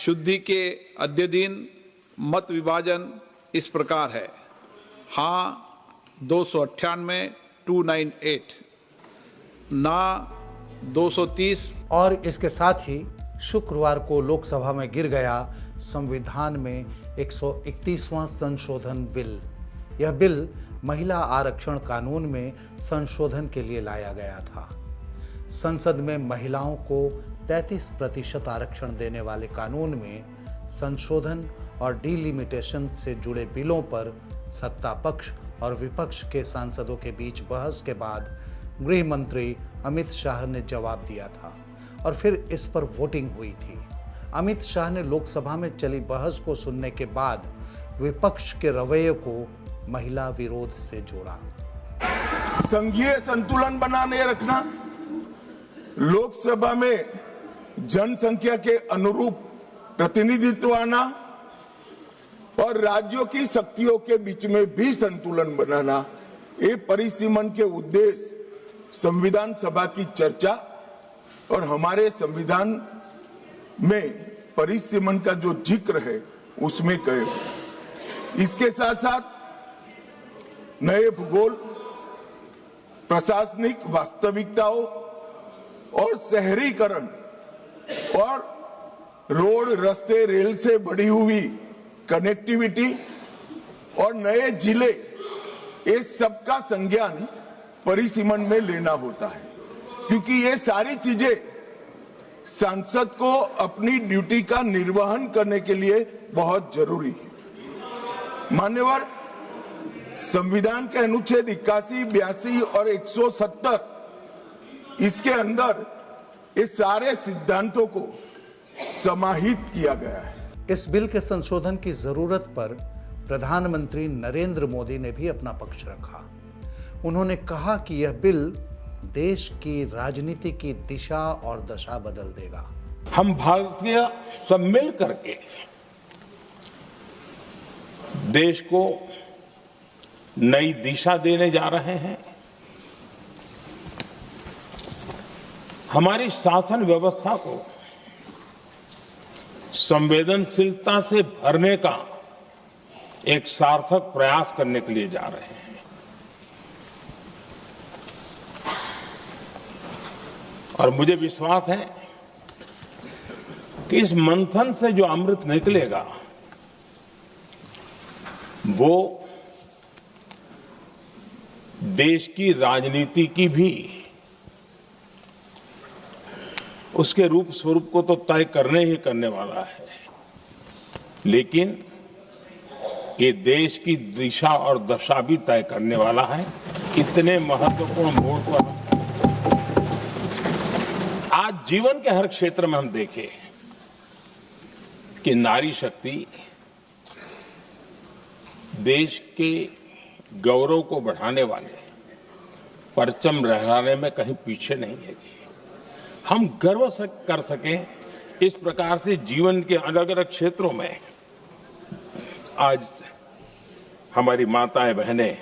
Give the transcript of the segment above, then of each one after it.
शुद्धि के अद्य दिन मत विभाजन इस प्रकार है। हाँ 298, 298, ना 230। और इसके साथ ही शुक्रवार को लोकसभा में गिर गया संविधान में 131वां संशोधन बिल। यह बिल महिला आरक्षण कानून में संशोधन के लिए लाया गया था। संसद में महिलाओं को 33% आरक्षण देने वाले कानून में संशोधन और डिलिमिटेशन से जुड़े बिलों पर सत्ता पक्ष और विपक्ष के सांसदों के बीच बहस के बाद गृह मंत्री अमित शाह ने जवाब दिया था और फिर इस पर वोटिंग हुई थी। अमित शाह ने लोकसभा में चली बहस को सुनने के बाद विपक्ष के रवैये को महिला विरोध से जोड़ा। संघीय संतुलन बनाने रखना, लोकसभा में जनसंख्या के अनुरूप प्रतिनिधित्व आना और राज्यों की शक्तियों के बीच में भी संतुलन बनाना, ये परिसीमन के उद्देश्य संविधान सभा की चर्चा और हमारे संविधान में परिसीमन का जो जिक्र है उसमें कहे। इसके साथ साथ नए भूगोल, प्रशासनिक वास्तविकताओं और शहरीकरण और रोड, रास्ते, रेल से बढ़ी हुई कनेक्टिविटी और नए जिले, ये सबका संज्ञान परिसीमन में लेना होता है, क्योंकि ये सारी चीजें सांसद को अपनी ड्यूटी का निर्वहन करने के लिए बहुत जरूरी है। मान्यवर, संविधान के अनुच्छेद 81, 82 और 170 इसके अंदर इस सारे सिद्धांतों को समाहित किया गया है। इस बिल के संशोधन की जरूरत पर प्रधानमंत्री नरेंद्र मोदी ने भी अपना पक्ष रखा। उन्होंने कहा कि यह बिल देश की राजनीति की दिशा और दशा बदल देगा। हम भारतीय सब मिल करके देश को नई दिशा देने जा रहे हैं। हमारी शासन व्यवस्था को संवेदनशीलता से भरने का एक सार्थक प्रयास करने के लिए जा रहे हैं। और मुझे विश्वास है कि इस मंथन से जो अमृत निकलेगा वो देश की राजनीति की भी उसके रूप स्वरूप को तो तय करने ही करने वाला है, लेकिन ये देश की दिशा और दशा भी तय करने वाला है। इतने महत्वपूर्ण मोड़ पर आज जीवन के हर क्षेत्र में हम देखें कि नारी शक्ति देश के गौरव को बढ़ाने वाले परचम लहराने में कहीं पीछे नहीं है जी। हम गर्व कर सकें इस प्रकार से जीवन के अलग अलग क्षेत्रों में आज हमारी माताएं, बहनें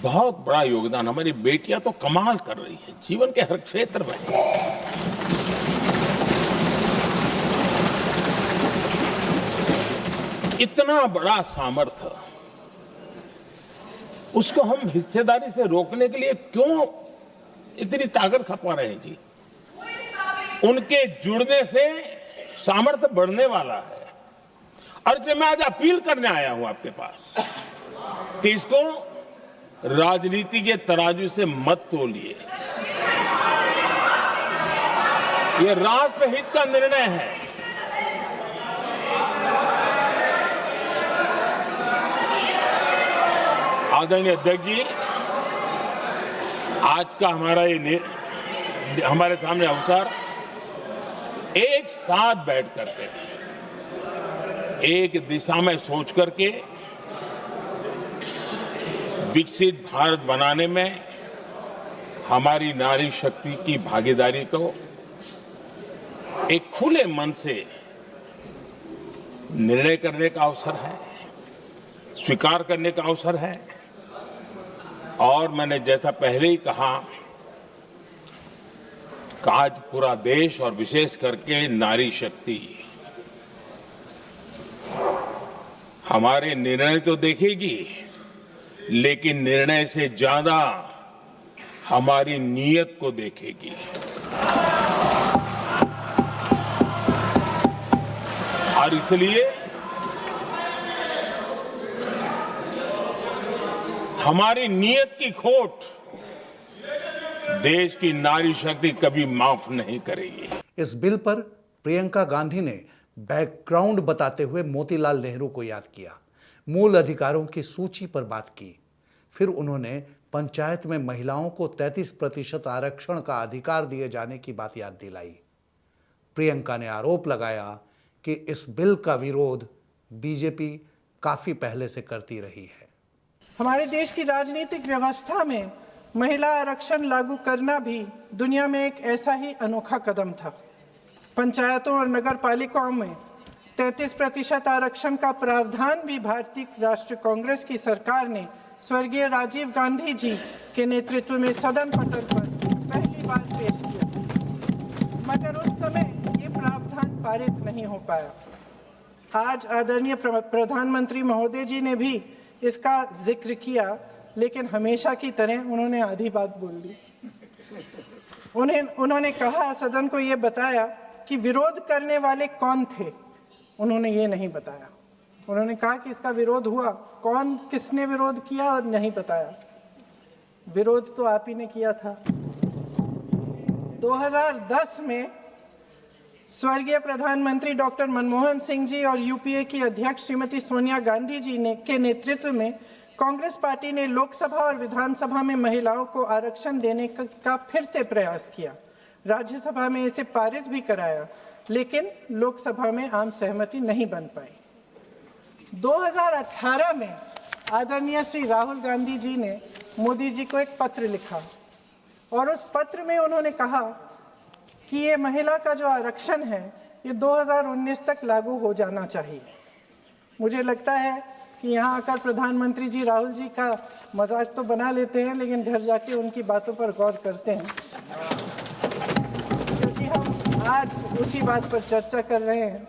बहुत बड़ा योगदान, हमारी बेटियां तो कमाल कर रही हैं जीवन के हर क्षेत्र में। इतना बड़ा सामर्थ्य, उसको हम हिस्सेदारी से रोकने के लिए क्यों इतनी ताकत खपा रहे हैं जी? उनके जुड़ने से सामर्थ्य बढ़ने वाला है। और इसलिए मैं आज अपील करने आया हूं आपके पास कि इसको राजनीति के तराजू से मत तोलिए। ये राष्ट्रहित का निर्णय है। आदरणीय अध्यक्ष जी, आज का हमारे सामने अवसर एक साथ बैठ करके एक दिशा में सोच करके विकसित भारत बनाने में हमारी नारी शक्ति की भागीदारी को एक खुले मन से निर्णय करने का अवसर है, स्वीकार करने का अवसर है। और मैंने जैसा पहले ही कहा आज पूरा देश और विशेष करके नारी शक्ति हमारे निर्णय तो देखेगी, लेकिन निर्णय से ज्यादा हमारी नीयत को देखेगी। और इसलिए हमारी नीयत की खोट देश की नारी शक्ति कभी माफ नहीं करेगी। इस बिल पर प्रियंका गांधी ने बैकग्राउंड बताते हुए मोतीलाल नेहरू को याद किया, मूल अधिकारों की सूची पर बात की। फिर उन्होंने पंचायत में महिलाओं को 33% आरक्षण का अधिकार दिए जाने की बात याद दिलाई। प्रियंका ने आरोप लगाया कि इस बिल का विरोध बीजेपी काफी पहले से करती रही है। हमारे देश की राजनीतिक व्यवस्था में महिला आरक्षण लागू करना भी दुनिया में एक ऐसा ही अनोखा कदम था। पंचायतों और नगर पालिकाओं में 33% आरक्षण का प्रावधान भी भारतीय राष्ट्रीय कांग्रेस की सरकार ने स्वर्गीय राजीव गांधी जी के नेतृत्व में सदन पटल पर पहली बार पेश किया, मगर उस समय ये प्रावधान पारित नहीं हो पाया। आज आदरणीय प्रधानमंत्री महोदय जी ने भी इसका जिक्र किया, लेकिन हमेशा की तरह उन्होंने आधी बात बोल दी। उन्होंने कहा, सदन को ये बताया कि विरोध करने वाले कौन थे, उन्होंने ये नहीं बताया। उन्होंने कहा कि इसका विरोध हुआ, कौन किसने विरोध किया और नहीं बताया। विरोध तो आप ही ने किया था। 2010 में स्वर्गीय प्रधानमंत्री डॉक्टर मनमोहन सिंह जी और यूपीए की अध्यक्ष श्रीमती सोनिया गांधी जी के नेतृत्व में कांग्रेस पार्टी ने लोकसभा और विधानसभा में महिलाओं को आरक्षण देने का फिर से प्रयास किया। राज्यसभा में इसे पारित भी कराया, लेकिन लोकसभा में आम सहमति नहीं बन पाई। 2018 में आदरणीय श्री राहुल गांधी जी ने मोदी जी को एक पत्र लिखा और उस पत्र में उन्होंने कहा कि ये महिला का जो आरक्षण है ये 2019 तक लागू हो जाना चाहिए। मुझे लगता है कि यहाँ आकर प्रधानमंत्री जी राहुल जी का मजाक तो बना लेते हैं, लेकिन घर जाके उनकी बातों पर गौर करते हैं, क्योंकि हम आज उसी बात पर चर्चा कर रहे हैं।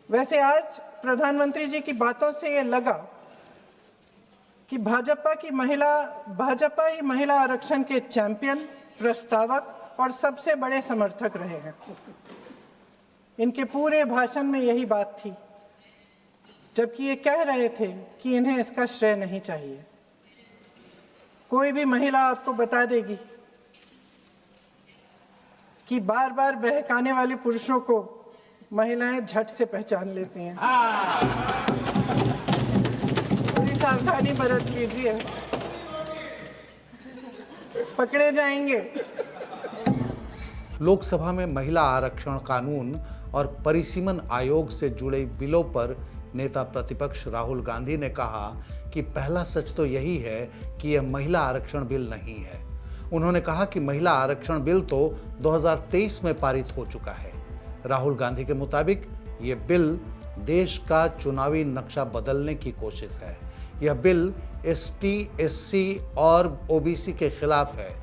वैसे आज प्रधानमंत्री जी की बातों से ये लगा कि भाजपा ही महिला आरक्षण के चैंपियन, प्रस्तावक और सबसे बड़े समर्थक रहे हैं। इनके पूरे भाषण में यही बात थी, जबकि ये कह रहे थे कि इन्हें इसका श्रेय नहीं चाहिए। कोई भी महिला आपको बता देगी कि बार बार बहकाने वाले पुरुषों को महिलाएं झट से पहचान लेती हैं। थोड़ी सावधानी बरत लीजिए, पकड़े जाएंगे। लोकसभा में महिला आरक्षण कानून और परिसीमन आयोग से जुड़े बिलों पर नेता प्रतिपक्ष राहुल गांधी ने कहा कि पहला सच तो यही है कि यह महिला आरक्षण बिल नहीं है। उन्होंने कहा कि महिला आरक्षण बिल तो 2023 में पारित हो चुका है। राहुल गांधी के मुताबिक ये बिल देश का चुनावी नक्शा बदलने की कोशिश है। यह बिल एसटी, एससी और ओबीसी के खिलाफ है,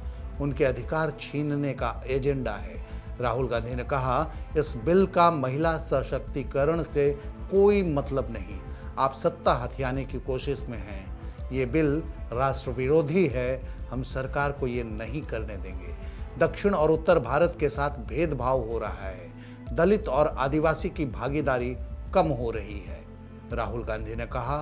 उनके अधिकार छीनने का एजेंडा है। राहुल गांधी ने कहा, इस बिल का महिला सशक्तिकरण से कोई मतलब नहीं, आप सत्ता हथियाने की कोशिश में हैं। ये बिल राष्ट्र विरोधी है, हम सरकार को ये नहीं करने देंगे। दक्षिण और उत्तर भारत के साथ भेदभाव हो रहा है, दलित और आदिवासी की भागीदारी कम हो रही है। राहुल गांधी ने कहा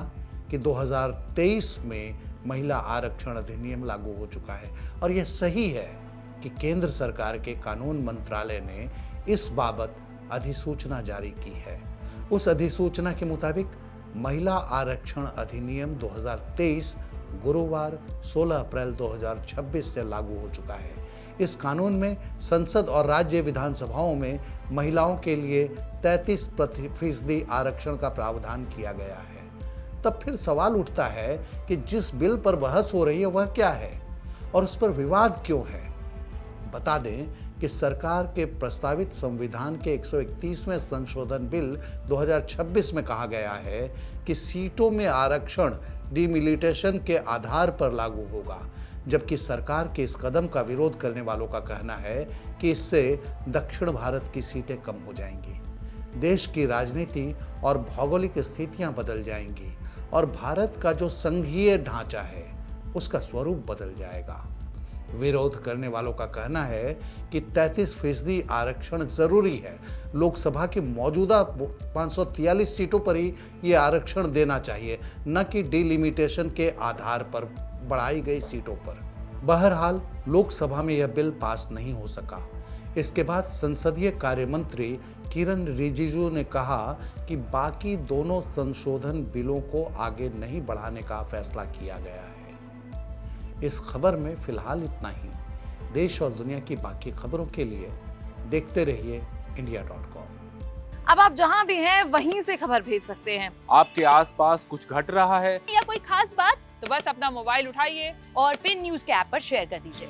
कि 2023 में महिला आरक्षण अधिनियम लागू हो चुका है और यह सही है कि केंद्र सरकार के कानून मंत्रालय ने इस बाबत अधिसूचना जारी की है। उस अधिसूचना के मुताबिक महिला आरक्षण अधिनियम 2023 गुरुवार 16 अप्रैल 2026 से लागू हो चुका है। इस कानून में संसद और राज्य विधानसभाओं में महिलाओं के लिए 33% आरक्षण का प्रावधान किया गया है। तब फिर सवाल उठता है कि जिस बिल पर बहस हो रही है वह क्या है और उस पर विवाद क्यों है। बता दें कि सरकार के प्रस्तावित संविधान के 131वें संशोधन बिल 2026 में कहा गया है कि सीटों में आरक्षण डिमिलिटेशन के आधार पर लागू होगा, जबकि सरकार के इस कदम का विरोध करने वालों का कहना है कि इससे दक्षिण भारत की सीटें कम हो जाएंगी, देश की राजनीति और भौगोलिक स्थितियां बदल जाएंगी और भारत का जो संघीय ढांचा है उसका स्वरूप बदल जाएगा। विरोध करने वालों का कहना है कि 33% आरक्षण जरूरी है। लोकसभा की मौजूदा 543 सीटों पर ही ये आरक्षण देना चाहिए, न कि डिलिमिटेशन के आधार पर बढ़ाई गई सीटों पर। बहरहाल लोकसभा में यह बिल पास नहीं हो सका। इसके बाद संसदीय कार्य मंत्री किरण रिजिजू ने कहा कि बाकी दोनों संशोधन बिलों को आगे नहीं बढ़ाने का फैसला किया गया है। इस खबर में फिलहाल इतना ही। देश और दुनिया की बाकी खबरों के लिए देखते रहिए India.com। अब आप जहां भी हैं वहीं से खबर भेज सकते हैं। आपके आसपास कुछ घट रहा है या कोई खास बात, तो बस अपना मोबाइल उठाइए और फिर न्यूज़ के ऐप पर शेयर कर दीजिए।